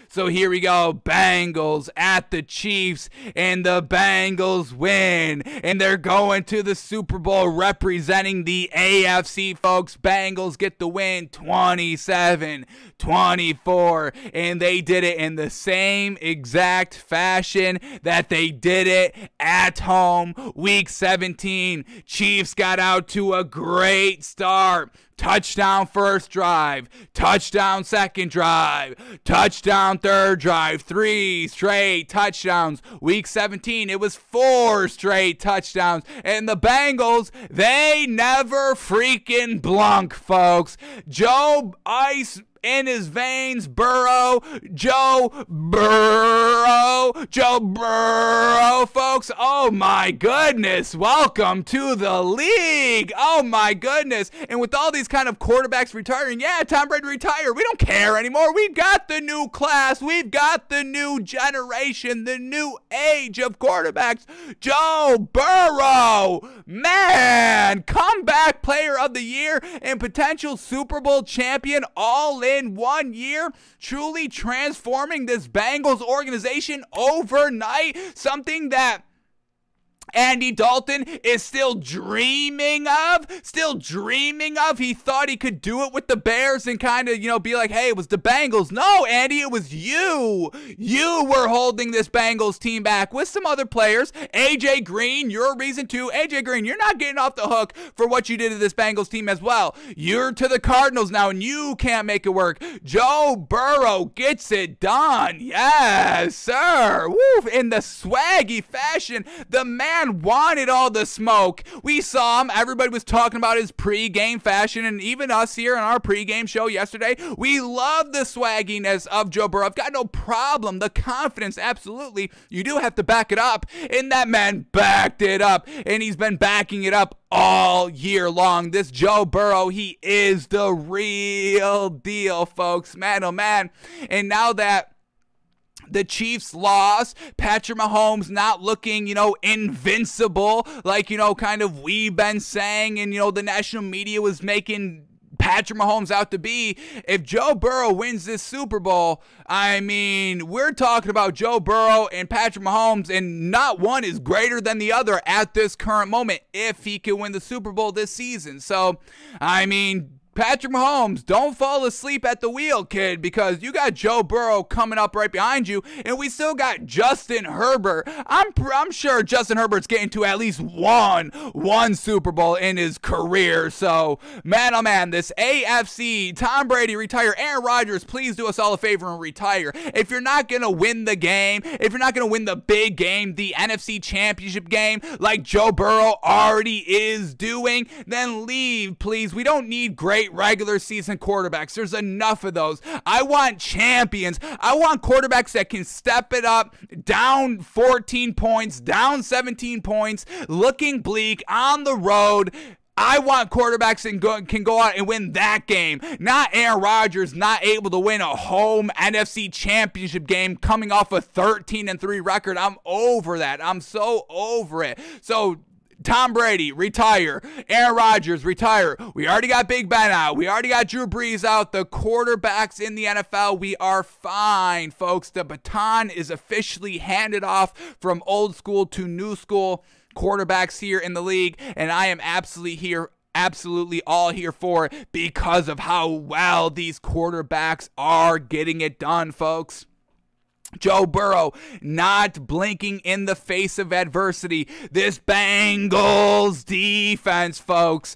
So here we go, Bengals at the Chiefs, and the Bengals win, and they're going to the Super Bowl representing the AFC, folks. Bengals get the win 27-24, and they did it in the same exact fashion that they did it at home. Week 17, Chiefs got out to a great start. Touchdown first drive, touchdown second drive, touchdown third drive, 3 straight touchdowns. Week 17, it was 4 straight touchdowns. And the Bengals, they never freaking blunk, folks. Joe Ice in his veins, Burrow, Joe Burrow, folks. Oh my goodness, welcome to the league. Oh my goodness. And with all these kind of quarterbacks retiring, yeah, Tom Brady retired. We don't care anymore. We've got the new class. We've got the new generation, the new age of quarterbacks. Joe Burrow, man, comeback player of the year and potential Super Bowl champion all in 1 year, truly transforming this Bengals organization overnight, something that Andy Dalton is still dreaming of. He thought he could do it with the Bears and kind of, be like, hey, it was the Bengals. No, Andy, it was you. You were holding this Bengals team back with some other players. AJ Green, you're a reason too. AJ Green, you're not getting off the hook for what you did to this Bengals team as well. You're to the Cardinals now and you can't make it work. Joe Burrow gets it done. Yes, sir. Woo, in the swaggy fashion. The man wanted all the smoke. We saw him. Everybody was talking about his pregame fashion, and even us here on our pregame show yesterday, we love the swagginess of Joe Burrow. I've got no problem. The confidence, absolutely. You do have to back it up, and that man backed it up, and he's been backing it up all year long. This Joe Burrow, he is the real deal, folks. Man, oh man. And now that the Chiefs lost, Patrick Mahomes not looking, invincible, like, kind of we've been saying, and, the national media was making Patrick Mahomes out to be. If Joe Burrow wins this Super Bowl, I mean, we're talking about Joe Burrow and Patrick Mahomes, and not one is greater than the other at this current moment if he can win the Super Bowl this season. So, I mean, Patrick Mahomes, don't fall asleep at the wheel, kid, because you got Joe Burrow coming up right behind you, and we still got Justin Herbert. I'm sure Justin Herbert's getting to at least one Super Bowl in his career. So, man, oh man, this AFC, Tom Brady retire. Aaron Rodgers, please do us all a favor and retire. If you're not going to win the game, if you're not going to win the big game, the NFC Championship game, like Joe Burrow already is doing, then leave, please. We don't need great regular season quarterbacks. There's enough of those. I want champions. I want quarterbacks that can step it up, down 14 points, down 17 points, looking bleak on the road. I want quarterbacks that can go out and win that game. Not Aaron Rodgers not able to win a home NFC Championship game coming off a 13-3 record. I'm over that. I'm so over it. So, Tom Brady, retire. Aaron Rodgers, retire. We already got Big Ben out. We already got Drew Brees out. The quarterbacks in the NFL, we are fine, folks. The baton is officially handed off from old school to new school quarterbacks here in the league, and I am absolutely all here for it because of how well these quarterbacks are getting it done, folks. Joe Burrow not blinking in the face of adversity. This Bengals defense, folks.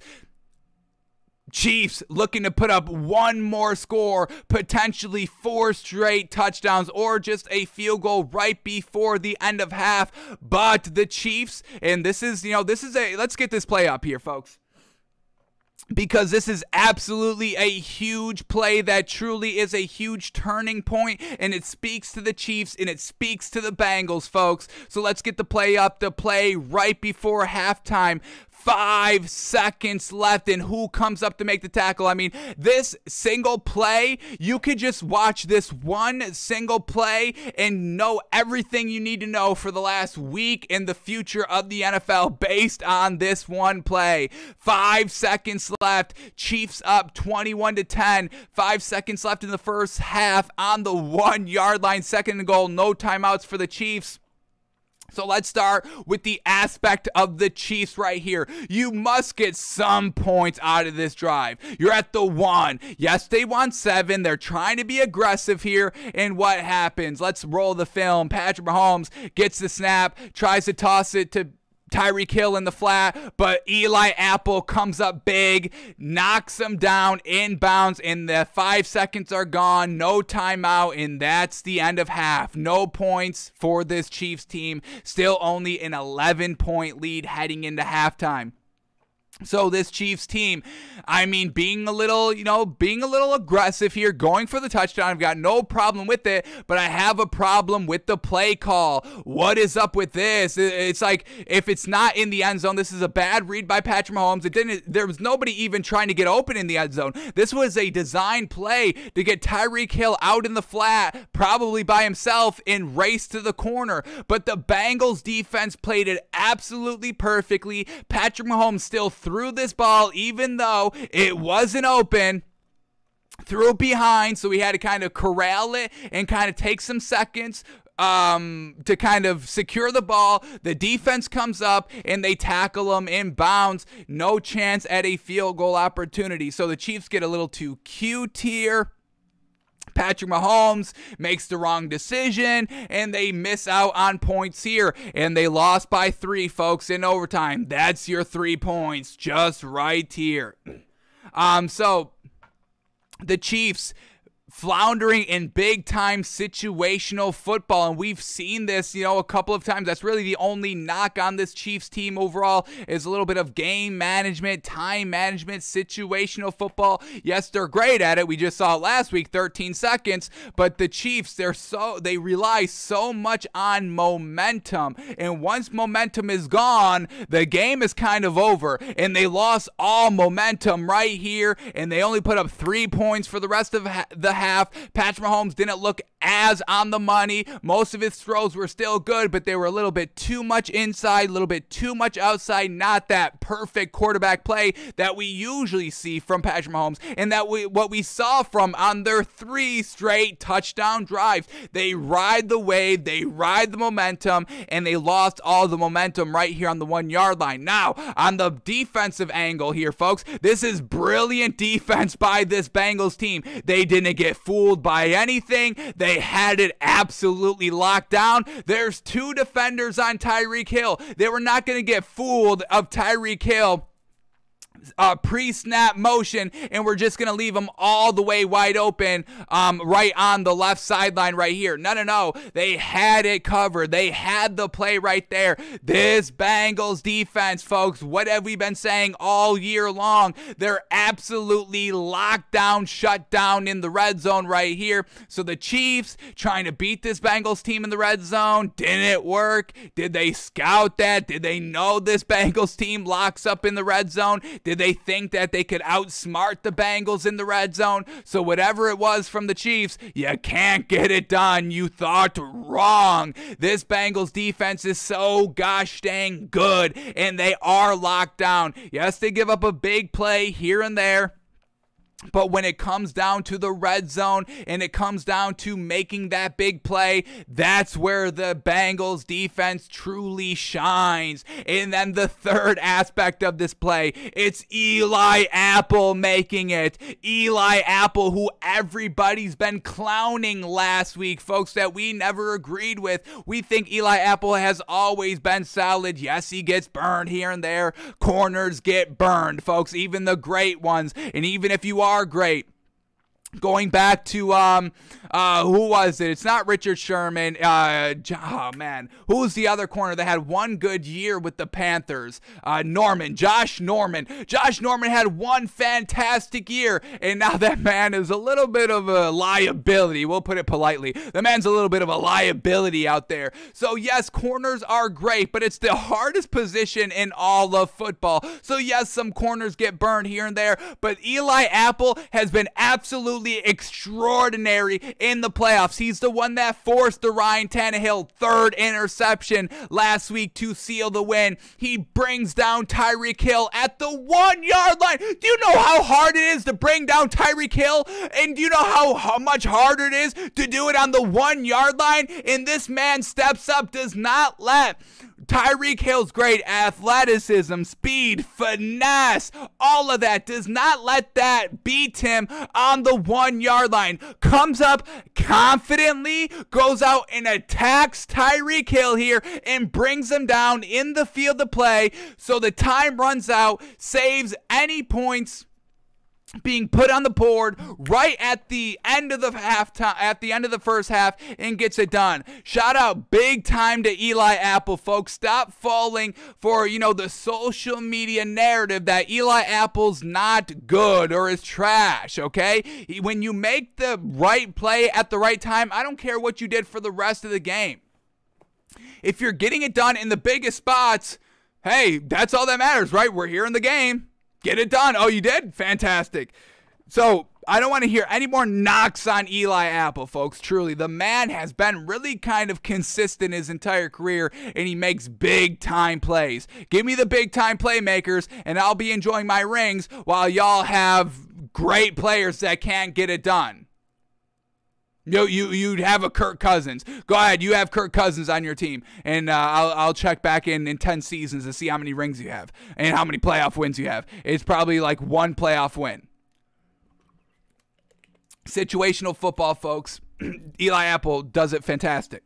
Chiefs looking to put up one more score, potentially 4 straight touchdowns or just a field goal right before the end of half. But the Chiefs, and let's get this play up here, folks, because this is absolutely a huge play that truly is a huge turning point, and it speaks to the Chiefs and it speaks to the Bengals, folks. So let's get the play up, the play right before halftime. 5 seconds left, and who comes up to make the tackle? I mean, this single play, you could just watch this one single play and know everything you need to know for the last week in the future of the NFL based on this one play. 5 seconds left. Chiefs up 21-10. 5 seconds left in the first half on the 1-yard line. Second and goal. No timeouts for the Chiefs. So let's start with the aspect of the Chiefs right here. You must get some points out of this drive. You're at the 1. Yes, they want 7. They're trying to be aggressive here. And what happens? Let's roll the film. Patrick Mahomes gets the snap, tries to toss it to Tyreek Hill in the flat, but Eli Apple comes up big, knocks him down inbounds, and the 5 seconds are gone. No timeout, and that's the end of half. No points for this Chiefs team. Still only an 11-point lead heading into halftime. So this Chiefs team, I mean, being a little aggressive here, going for the touchdown. I've got no problem with it, but I have a problem with the play call. What is up with this? It's like, if it's not in the end zone, this is a bad read by Patrick Mahomes. There was nobody even trying to get open in the end zone. This was a design play to get Tyreek Hill out in the flat, probably by himself, and race to the corner. But the Bengals defense played it absolutely perfectly. Patrick Mahomes still threw this ball even though it wasn't open, threw it behind, so he had to kind of corral it and kind of take some seconds to kind of secure the ball. The defense comes up and they tackle him in bounds. No chance at a field goal opportunity. So the Chiefs get a little too cute here. Patrick Mahomes makes the wrong decision, and they miss out on points here. And they lost by 3, folks, in overtime. That's your 3 points, just right here. So the Chiefs floundering in big-time situational football, and we've seen this, a couple of times. That's really the only knock on this Chiefs team overall, is a little bit of game management, time management, situational football. Yes, they're great at it. We just saw it last week, 13 seconds, but the Chiefs, they rely so much on momentum, and once momentum is gone, the game is kind of over, and they lost all momentum right here, and they only put up 3 points for the rest of the half. Patrick Mahomes didn't look as on the money. Most of his throws were still good, but they were a little bit too much inside, a little bit too much outside. Not that perfect quarterback play that we usually see from Patrick Mahomes, and what we saw from on their 3 straight touchdown drives. They ride the wave, they ride the momentum, and they lost all the momentum right here on the 1-yard line. Now, on the defensive angle here, folks, this is brilliant defense by this Bengals team. They didn't get fooled by anything. They had it absolutely locked down. There's 2 defenders on Tyreek Hill. They were not going to get fooled of Tyreek Hill pre-snap motion, and we're just going to leave them all the way wide open right on the left sideline right here. No. They had it covered. They had the play right there. This Bengals defense, folks, what have we been saying all year long? They're absolutely locked down, shut down in the red zone right here. So the Chiefs trying to beat this Bengals team in the red zone. Didn't work. Did they scout that? Did they know this Bengals team locks up in the red zone? Did they think that they could outsmart the Bengals in the red zone? So whatever it was from the Chiefs, you can't get it done. You thought wrong. This Bengals defense is so gosh dang good, and they are locked down. Yes, they give up a big play here and there, but when it comes down to the red zone and it comes down to making that big play, that's where the Bengals defense truly shines. And then the third aspect of this play, it's Eli Apple making it. Eli Apple, who everybody's been clowning last week, folks, that we never agreed with. We think Eli Apple has always been solid. Yes, he gets burned here and there. Corners get burned, folks, even the great ones. And even if you are great, Going back to, who was it? It's not Richard Sherman. Oh, man. Who's the other corner that had one good year with the Panthers? Josh Norman. Josh Norman had one fantastic year, and now that man is a little bit of a liability. We'll put it politely. The man's a little bit of a liability out there. So, yes, corners are great, but it's the hardest position in all of football. So, yes, some corners get burned here and there, but Eli Apple has been absolutely extraordinary in the playoffs. He's the one that forced the Ryan Tannehill third interception last week to seal the win. He brings down Tyreek Hill at the 1 yard line. Do you know how hard it is to bring down Tyreek Hill? And do you know how much harder it is to do it on the 1 yard line? And this man steps up, does not let Tyreek Hill's great athleticism, speed, finesse, all of that, does not let that beat him on the 1 yard line. Comes up confidently, goes out and attacks Tyreek Hill here and brings him down in the field of play. So the time runs out, saves any points being put on the board right at the end of the first half, and gets it done. Shout out big time to Eli Apple, folks. Stop falling for, the social media narrative that Eli Apple's not good or is trash, okay? When you make the right play at the right time, I don't care what you did for the rest of the game. If you're getting it done in the biggest spots, hey, that's all that matters, right? We're here in the game. Get it done. Oh, you did? Fantastic. So, I don't want to hear any more knocks on Eli Apple, folks. Truly, the man has been really kind of consistent his entire career, and he makes big-time plays. Give me the big-time playmakers, and I'll be enjoying my rings while y'all have great players that can't get it done. You'd have a Kirk Cousins. Go ahead, you have Kirk Cousins on your team, and I'll check back in 10 seasons to see how many rings you have and how many playoff wins you have. It's probably like one playoff win. Situational football, folks. Eli Apple does it fantastic.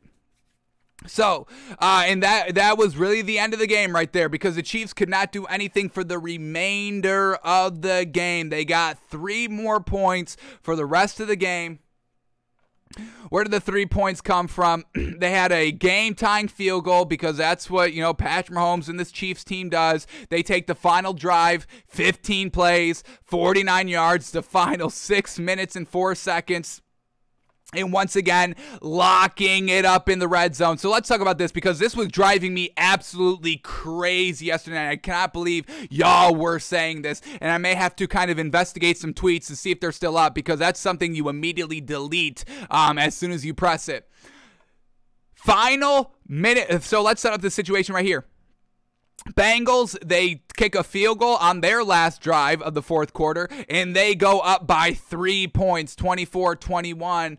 So, and that was really the end of the game right there, because the Chiefs could not do anything for the remainder of the game. They got 3 more points for the rest of the game. Where did the 3 points come from? They had a game-tying field goal, because that's what, Patrick Mahomes and this Chiefs team does. They take the final drive, 15 plays, 49 yards, the final 6 minutes and 4 seconds. And once again, locking it up in the red zone. So let's talk about this, because this was driving me absolutely crazy yesterday night. I cannot believe y'all were saying this. And I may have to kind of investigate some tweets to see if they're still up, because that's something you immediately delete as soon as you press it. Final minute. So let's set up this situation right here. Bengals, they kick a field goal on their last drive of the fourth quarter, and they go up by 3 points, 24-21.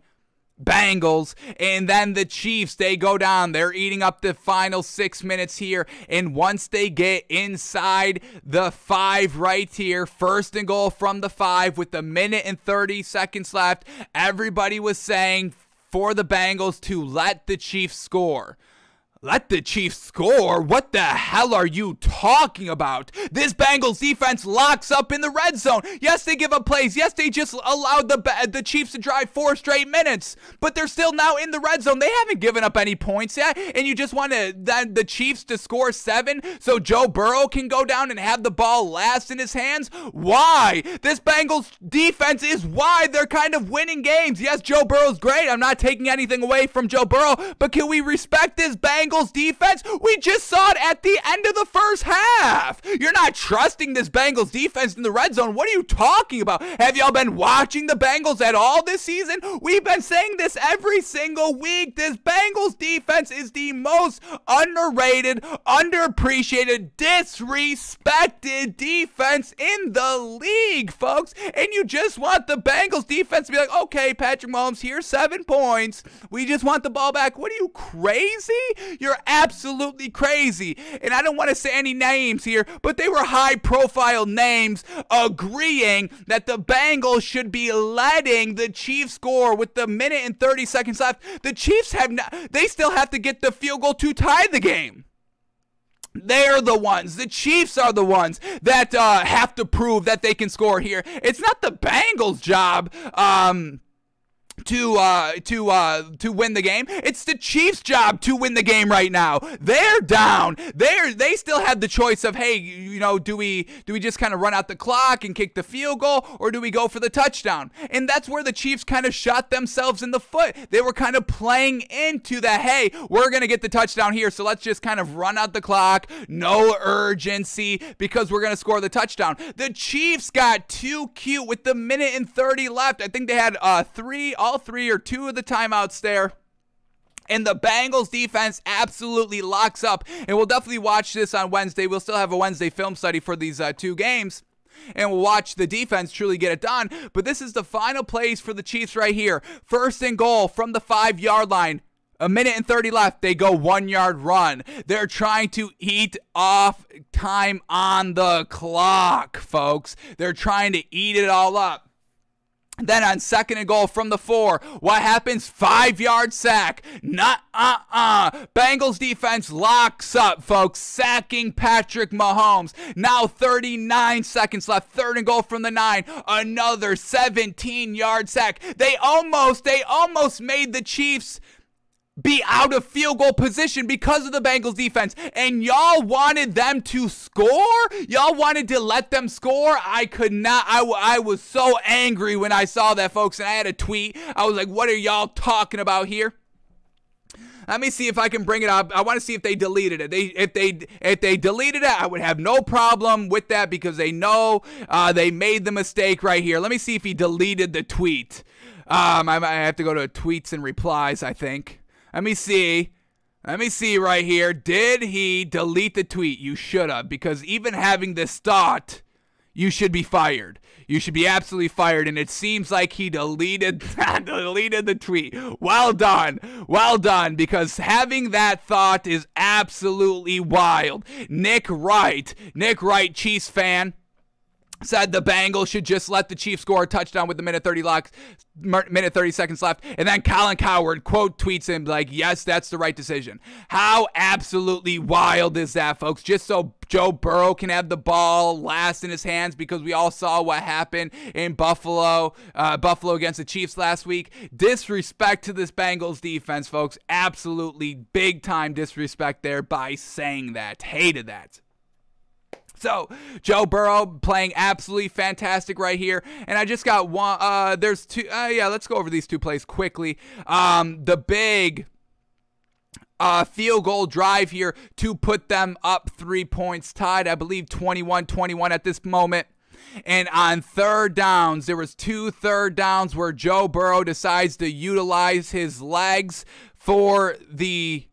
Bengals. And then the Chiefs, they go down. They're eating up the final 6 minutes here. And once they get inside the 5 right here, 1st and goal from the 5 with a minute and 30 seconds left, everybody was saying for the Bengals to let the Chiefs score. Let the Chiefs score? What the hell are you talking about? This Bengals defense locks up in the red zone. Yes, they give up plays. Yes, they just allowed the Chiefs to drive 4 straight minutes. But they're still now in the red zone. They haven't given up any points yet. And you just want the Chiefs to score 7 so Joe Burrow can go down and have the ball last in his hands? Why? This Bengals defense is why they're kind of winning games. Yes, Joe Burrow's great. I'm not taking anything away from Joe Burrow. But can we respect this Bengals defense? We just saw it at the end of the first half. You're not trusting this Bengals defense in the red zone. What are you talking about? Have y'all been watching the Bengals at all this season? We've been saying this every single week. This Bengals defense is the most underrated, underappreciated, disrespected defense in the league, folks. And you just want the Bengals defense to be like, okay, Patrick Mahomes, here's 7 points. We just want the ball back. What are you, crazy? You're absolutely crazy. And I don't want to say any names here, but they were high-profile names agreeing that the Bengals should be letting the Chiefs score with the minute and 30 seconds left. The Chiefs they still have to get the field goal to tie the game. They're the ones. The Chiefs are the ones that have to prove that they can score here. It's not the Bengals' job to win the game. It's the Chiefs' job to win the game right now. They're down. They still have the choice of, hey, you know, do we just kind of run out the clock and kick the field goal, or do we go for the touchdown? And that's where the Chiefs kind of shot themselves in the foot. They were kind of playing into that, hey, we're going to get the touchdown here, so let's just kind of run out the clock. No urgency because we're going to score the touchdown. The Chiefs got too cute with the minute and 30 left. I think they had all three or two of the timeouts there. And the Bengals defense absolutely locks up. And we'll definitely watch this on Wednesday. We'll still have a Wednesday film study for these two games. And we'll watch the defense truly get it done. But this is the final plays for the Chiefs right here. 1st and goal from the 5-yard line. A minute and 30 left. They go 1-yard run. They're trying to eat off time on the clock, folks. They're trying to eat it all up. Then on 2nd and goal from the 4, what happens? 5-yard sack. Bengals defense locks up, folks, sacking Patrick Mahomes. Now 39 seconds left. 3rd and goal from the 9. Another 17-yard sack. They almost made the Chiefs be out of field goal position because of the Bengals defense, and y'all wanted them to score? Y'all wanted to let them score? I could not. I was so angry when I saw that, folks, and I had a tweet. I was like, what are y'all talking about here? Let me see if I can bring it up. I want to see if they deleted it. If they deleted it, I would have no problem with that because they know they made the mistake right here. Let me see if he deleted the tweet. I have to go to tweets and replies, I think. Let me see right here. Did he delete the tweet? You should have, because even having this thought, you should be fired. You should be absolutely fired, and it seems like he deleted the tweet. Well done, because having that thought is absolutely wild. Nick Wright, Chiefs fan, said the Bengals should just let the Chiefs score a touchdown with the minute 30 seconds left. And then Colin Cowherd quote tweets him like, yes, that's the right decision. How absolutely wild is that, folks? Just so Joe Burrow can have the ball last in his hands, because we all saw what happened in Buffalo against the Chiefs last week. Disrespect to this Bengals defense, folks. Absolutely big time disrespect there by saying that. Hated that. So, Joe Burrow playing absolutely fantastic right here. And I just got one. There's two. Let's go over these two plays quickly. The big field goal drive here to put them up 3 points, tied, I believe, 21-21 at this moment. And on 3rd downs, there was 2 3rd downs where Joe Burrow decides to utilize his legs for the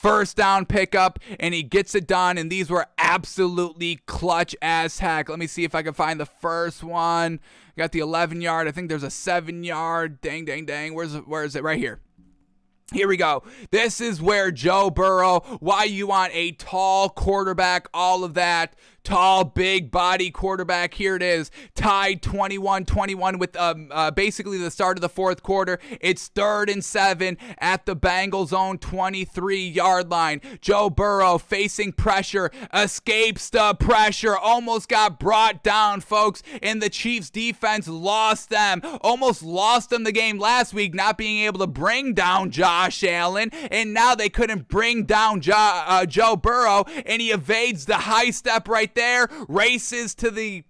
1st down pickup, and he gets it done, and these were absolutely clutch as heck. Let me see if I can find the first one. Got the 11-yard. I think there's a 7-yard. Dang. Where is it? Right here. Here we go. This is where Joe Burrow, why you want a tall quarterback, all of that. Tall, big body quarterback. Here it is. Tied 21-21 with basically the start of the 4th quarter. It's 3rd and 7 at the Bengals' own 23-yard line. Joe Burrow facing pressure, escapes the pressure, almost got brought down, folks, and the Chiefs defense lost them. Almost lost them the game last week, not being able to bring down Josh Allen, and now they couldn't bring down Joe Burrow, and he evades the high step right there, races to the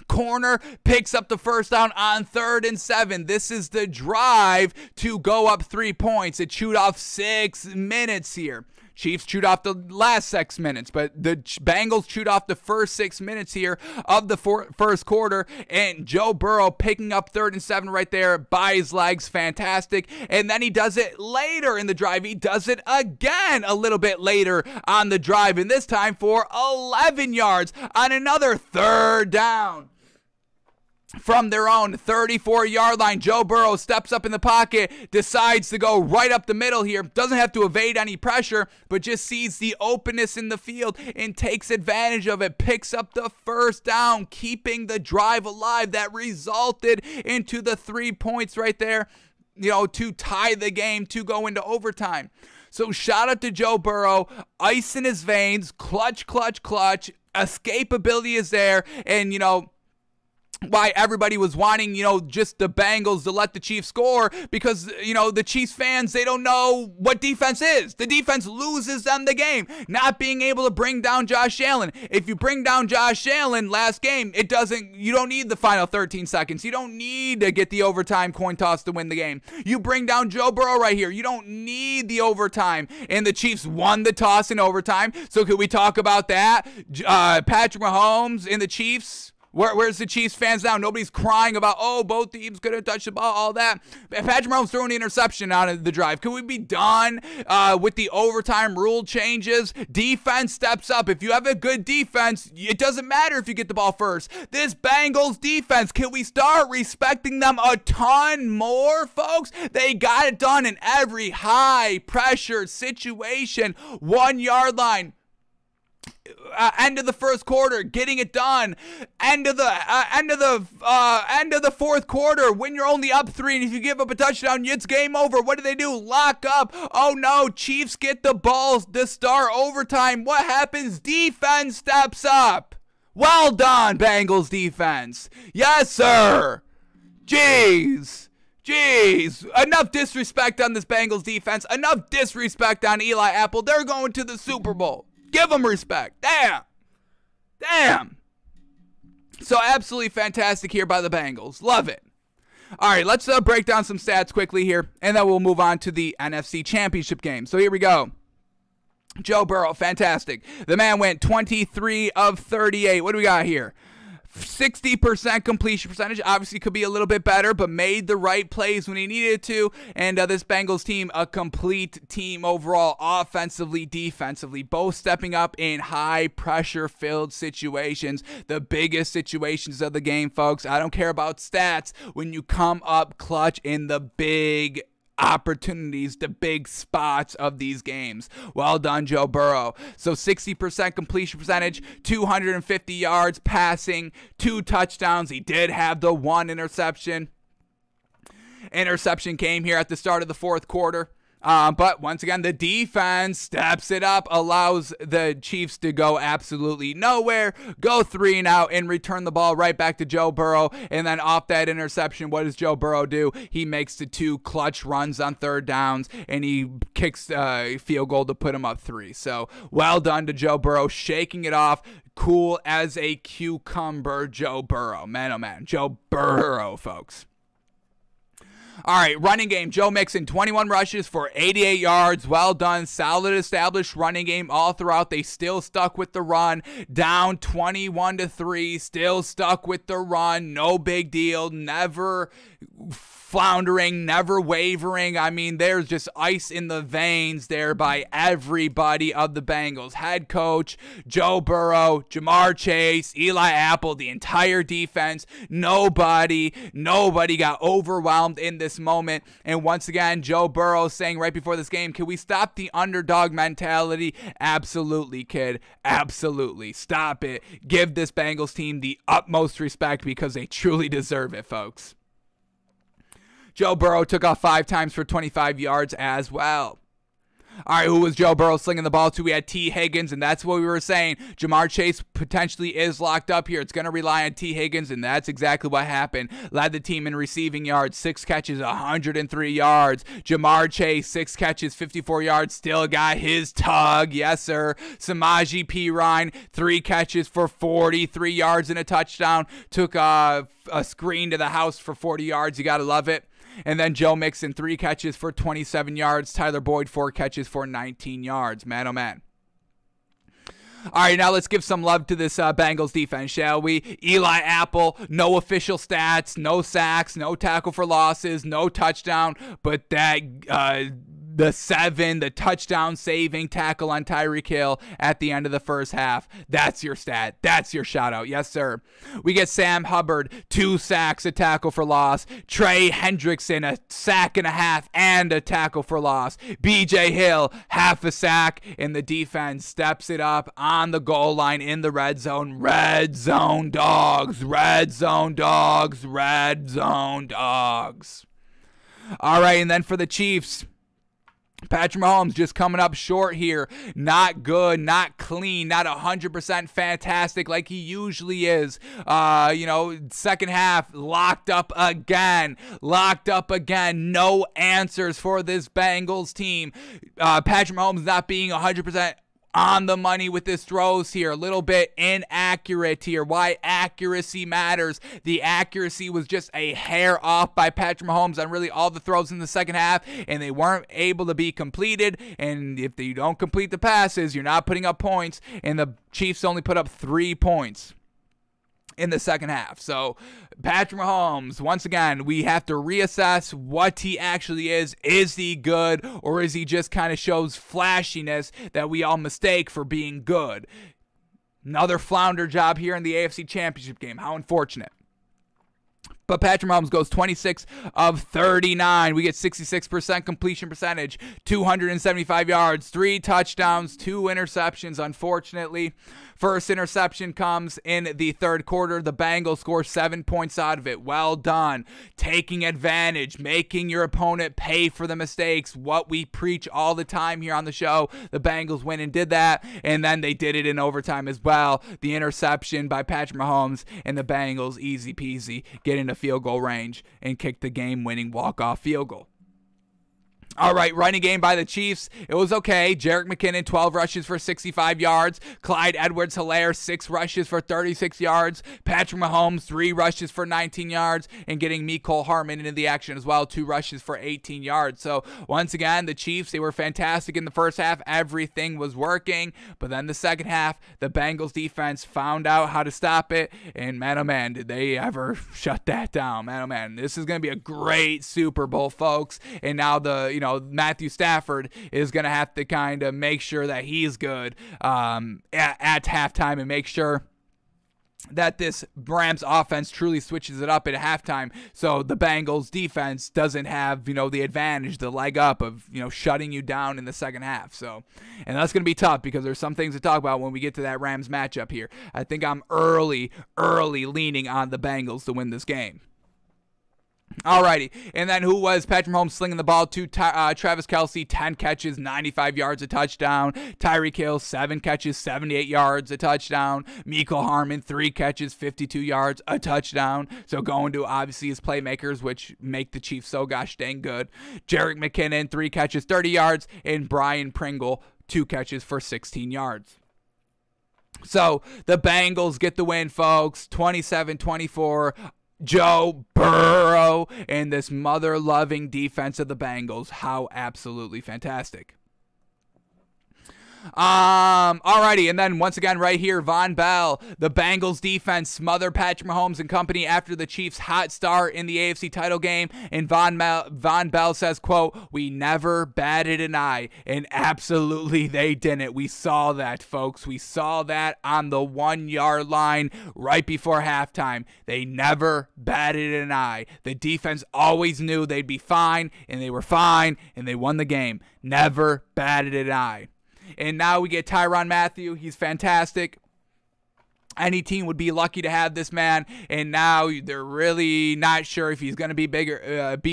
corner, picks up the 1st down on 3rd and 7. This is the drive to go up 3 points. It chewed off 6 minutes here. Chiefs chewed off the last 6 minutes, but the Bengals chewed off the first 6 minutes here of the first quarter, and Joe Burrow picking up 3rd and 7 right there by his legs. Fantastic. And then he does it later in the drive. He does it again a little bit later on the drive, and this time for 11 yards on another 3rd down. From their own 34-yard line, Joe Burrow steps up in the pocket, decides to go right up the middle here, doesn't have to evade any pressure, but just sees the openness in the field and takes advantage of it, picks up the 1st down, keeping the drive alive that resulted into the 3 points right there, you know, to tie the game, to go into overtime. So shout out to Joe Burrow, ice in his veins, clutch, clutch, clutch. Escapability is there, and why everybody was wanting, just the Bengals to let the Chiefs score, because, the Chiefs fans, they don't know what defense is. The defense loses them the game, not being able to bring down Josh Allen. If you bring down Josh Allen last game, you don't need the final 13 seconds. You don't need to get the overtime coin toss to win the game. You bring down Joe Burrow right here. You don't need the overtime, and the Chiefs won the toss in overtime. So could we talk about that? Patrick Mahomes and the Chiefs. Where's the Chiefs fans now? Nobody's crying about, both teams couldn't touch the ball, all that. Patrick Mahomes throwing the interception on the drive. Could we be done with the overtime rule changes? Defense steps up. If you have a good defense, it doesn't matter if you get the ball first. This Bengals defense, can we start respecting them a ton more, folks? They got it done in every high-pressure situation. 1 yard line. End of the first quarter, getting it done. End of the fourth quarter, when you're only up 3, and if you give up a touchdown, it's game over. What do? Lock up. Oh no, Chiefs get the balls to start overtime. What happens? Defense steps up. Well done, Bengals defense. Yes, sir. Jeez, enough disrespect on this Bengals defense. Enough disrespect on Eli Apple. They're going to the Super Bowl. Give them respect. Damn. So absolutely fantastic here by the Bengals. Love it. All right, let's break down some stats quickly here, and then we'll move on to the NFC Championship game. So here we go. Joe Burrow, fantastic. The man went 23 of 38. What do we got here? 60% completion percentage. Obviously could be a little bit better, but made the right plays when he needed to. And this Bengals team, a complete team overall, offensively, defensively, both stepping up in high pressure filled situations, the biggest situations of the game, folks. I don't care about stats when you come up clutch in the big opportunities, the big spots of these games. Well done, Joe Burrow. So 60% completion percentage, 250 yards passing, 2 touchdowns. He did have the 1 interception. Interception came here at the start of the fourth quarter. But once again, the defense steps it up, allows the Chiefs to go absolutely nowhere, go 3 and out, and return the ball right back to Joe Burrow. And then off that interception, what does Joe Burrow do? He makes the 2 clutch runs on third downs, and he kicks a field goal to put him up 3. So well done to Joe Burrow, shaking it off. Cool as a cucumber, Joe Burrow. Man, oh man, Joe Burrow, folks. All right, running game, Joe Mixon, 21 rushes for 88 yards. Well done. Solid established running game all throughout. They still stuck with the run. Down 21-3. Still stuck with the run. No big deal. Never floundering, never wavering. I mean, there's just ice in the veins there by everybody of the Bengals. Head coach, Joe Burrow, Jamar Chase, Eli Apple, the entire defense. Nobody got overwhelmed in this moment. And once again, Joe Burrow saying right before this game, can we stop the underdog mentality? Absolutely, kid. Absolutely. Stop it. Give this Bengals team the utmost respect because they truly deserve it, folks. Joe Burrow took off 5 times for 25 yards as well. All right, who was Joe Burrow slinging the ball to? We had T. Higgins, and that's what we were saying. Jamar Chase potentially is locked up here. It's going to rely on T. Higgins, and that's exactly what happened. Led the team in receiving yards, 6 catches, 103 yards. Jamar Chase, 6 catches, 54 yards, still got his tug. Yes, sir. Samaje Perine, 3 catches for 43 yards and a touchdown. Took a screen to the house for 40 yards. You got to love it. And then Joe Mixon, 3 catches for 27 yards. Tyler Boyd, 4 catches for 19 yards. Man, oh man. All right, now let's give some love to this Bengals defense, shall we? Eli Apple, no official stats, no sacks, no tackle for losses, no touchdown, but that the touchdown saving tackle on Tyreek Hill at the end of the first half. That's your stat. That's your shout out. Yes, sir. We get Sam Hubbard, 2 sacks, a tackle for loss. Trey Hendrickson, a sack and a half and a tackle for loss. BJ Hill, half a sack, and the defense steps it up on the goal line in the red zone. Red zone dogs. Red zone dogs. Red zone dogs. All right, and then for the Chiefs, Patrick Mahomes just coming up short here. Not good, not clean, not 100% fantastic like he usually is. Second half, locked up again. No answers for this Bengals team. Patrick Mahomes not being 100% on the money with his throws here. A little bit inaccurate here. Why accuracy matters. The accuracy was just a hair off by Patrick Mahomes on really all the throws in the second half, and they weren't able to be completed. And if you don't complete the passes, you're not putting up points, and the Chiefs only put up 3 points in the second half. So Patrick Mahomes, once again, we have to reassess what he actually is. Is he good, or is he just kind of shows flashiness that we all mistake for being good? Another flounder job here in the AFC Championship game. How unfortunate. But Patrick Mahomes goes 26 of 39. We get 66% completion percentage, 275 yards, 3 touchdowns, 2 interceptions, unfortunately. First interception comes in the third quarter. The Bengals score 7 points out of it. Well done. Taking advantage, making your opponent pay for the mistakes. What we preach all the time here on the show. The Bengals went and did that, and then they did it in overtime as well. The interception by Patrick Mahomes, and the Bengals, easy peasy, get into field goal range and kick the game-winning walk-off field goal. All right, running game by the Chiefs. It was okay. Jerick McKinnon, 12 rushes for 65 yards. Clyde Edwards-Helaire, 6 rushes for 36 yards. Patrick Mahomes, 3 rushes for 19 yards. And getting Mecole Hardman into the action as well, 2 rushes for 18 yards. So, once again, the Chiefs, they were fantastic in the first half. Everything was working. But then the second half, the Bengals defense found out how to stop it. And, man, oh, man, did they ever shut that down. Man, oh, man, this is going to be a great Super Bowl, folks. And now Matthew Stafford is going to have to kind of make sure that he's good at halftime and make sure that this Rams offense truly switches it up at halftime, so the Bengals defense doesn't have, the advantage, the leg up of, shutting you down in the second half. So, and that's going to be tough because there's some things to talk about when we get to that Rams matchup here. I think I'm early leaning on the Bengals to win this game. Alrighty, and then who was Patrick Mahomes slinging the ball to? Travis Kelce, 10 catches, 95 yards, a touchdown. Tyreek Hill, 7 catches, 78 yards, a touchdown. Mecole Hardman, 3 catches, 52 yards, a touchdown. So going to obviously his playmakers, which make the Chiefs so gosh dang good. Jerick McKinnon, 3 catches, 30 yards, and Brian Pringle, 2 catches for 16 yards. So the Bengals get the win, folks, 27-24. Joe Burrow and this mother-loving defense of the Bengals. How absolutely fantastic. Alrighty, and then once again right here, Von Bell, the Bengals defense smothered Patrick Mahomes and company after the Chiefs' hot start in the AFC title game, and Von Bell says, quote, "We never batted an eye," and absolutely they didn't. We saw that, folks. We saw that on the 1-yard line right before halftime. They never batted an eye. The defense always knew they'd be fine, and they were fine, and they won the game. Never batted an eye. And now we get Tyron Matthew. He's fantastic. Any team would be lucky to have this man, and now they're really not sure if he's going to be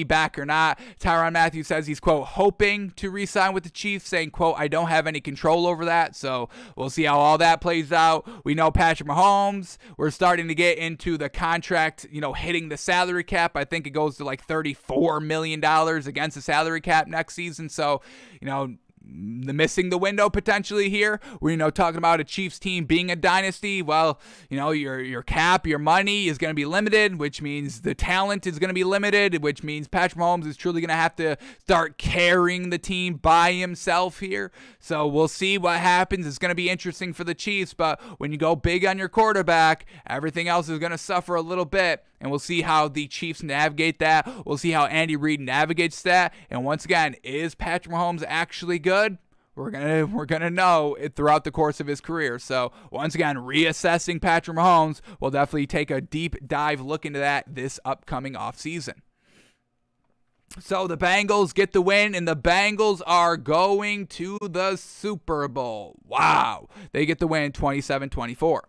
back or not. Tyron Matthew says he's, quote, hoping to re-sign with the Chiefs, saying, quote, "I don't have any control over that," so we'll see how all that plays out. We know Patrick Mahomes, we're starting to get into the contract, hitting the salary cap. I think it goes to like $34 million against the salary cap next season, so, missing the window potentially here. We're talking about a Chiefs team being a dynasty. Well, your cap, your money is going to be limited, which means the talent is going to be limited, which means Patrick Mahomes is truly going to have to start carrying the team by himself here. So we'll see what happens. It's going to be interesting for the Chiefs, but when you go big on your quarterback, everything else is going to suffer a little bit. And we'll see how the Chiefs navigate that. We'll see how Andy Reid navigates that. And once again, is Patrick Mahomes actually good? We're gonna know it throughout the course of his career. So once again, reassessing Patrick Mahomes. We'll definitely take a deep dive look into that this upcoming offseason. So the Bengals get the win, and the Bengals are going to the Super Bowl. Wow. They get the win 27-24.